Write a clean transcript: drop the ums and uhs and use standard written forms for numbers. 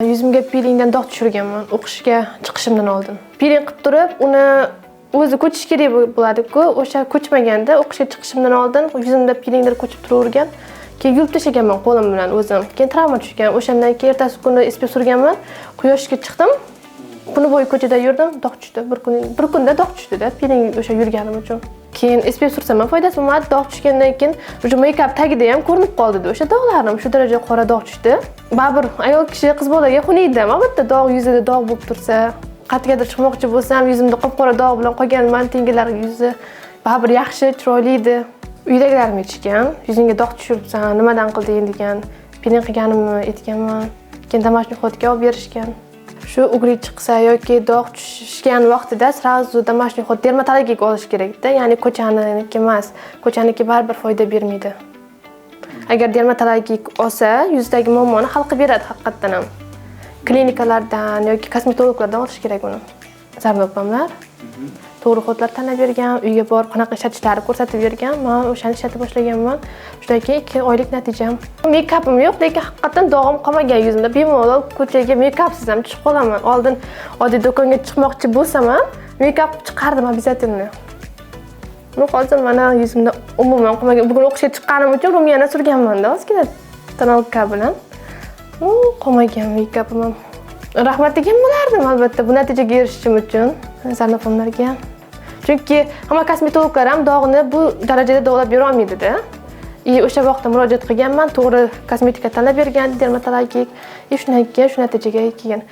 Yuzimga pilingdan dog' tushirganman o'qishga chiqishimdan oldin. Piling qilib turib, uni o'zi ko'chish kerak bo'ladi-ku, o'sha ko'chmaganda o'qishga chiqishimdan oldin yuzimda pilinglar ko'chib turavergan. Keyin yuvib tashlaganman qo'lim bilan o'zim. Keyin travma tushgan. O'shandan keyin ertasi kuni SPF surganman. Quyoshga chiqdim. Kuni bo'yi ko'chada yurdim, dog' tushdi. Bir kunda dog' tushdi-da, piling o'sha yurganim uchun. Keyin SPF sursam ham foydasi bo'lmadi. Dog' tushgandan keyin o'sha make-up tagida ham ko'rinib qoldi-da. O'sha dog'larim shu darajada qora dog' tushdi. Baribir ayol kishi qiz bolaga xuniydi. Albatta dog' yuzida dog' bo'lib tursa, qayergadir chiqmoqchi bo'lsam, yuzimda qop-qora dog' bilan qolganman, tengilar yuzi baribir yaxshi, chiroyli edi. Uydagilarim aytishgan, yuzingga dog' tushiribsan, nimadan qilding degan. Piling qilganimni aytganman. Keyin домашний xodga olib berishgan. Shu ugri chiqsa yoki dog' tushgan vaqtida sразу домашний xod dermatologik olish kerak-da, ya'ni ko'chaniki emas. Ko'chaniki baribir foyda bermaydi. Agar dermatologik olsa, yuzdagi muammoni hal qilib beradi haqiqatan ham. Klinikalardan yoki kosmetologlardan olish kerak uni. Zarba opamlar to'g'ri xodlar tanlab bergan, uyga borib qanaqa ishlatishlarini ko'rsatib bergan. Men o'shani ishlatib boshlaganman. Shundan keyin 2 oylik natijam. Make-upim yo'q, lekin haqiqatan dog'im qolmagan yuzimda. Bemalol ko'chaga make-upsiz ham chiqib qolaman. Oldin oddiy do'konga chiqmoqchi bo'lsam ham, make-up chiqardim обязательно. Hozir mana yuzimda umuman qolmagan. Bugun o'qishga chiqqanim uchun rumyana surganman-da, ozgina tonalka bilan. Qolmagan make-upim ham. Rahmat degan bo'lardim albatta bu natijaga erishishim uchun zarnafamlarga. Chunki hamma kosmetologlar ham dog'ni bu darajada davlab bera olmaydi-da. O'sha vaqtda murojaat qilganman, to'g'ri kosmetika tanlab bergan dermatologik. Shundan keyin shu natijaga kelgan.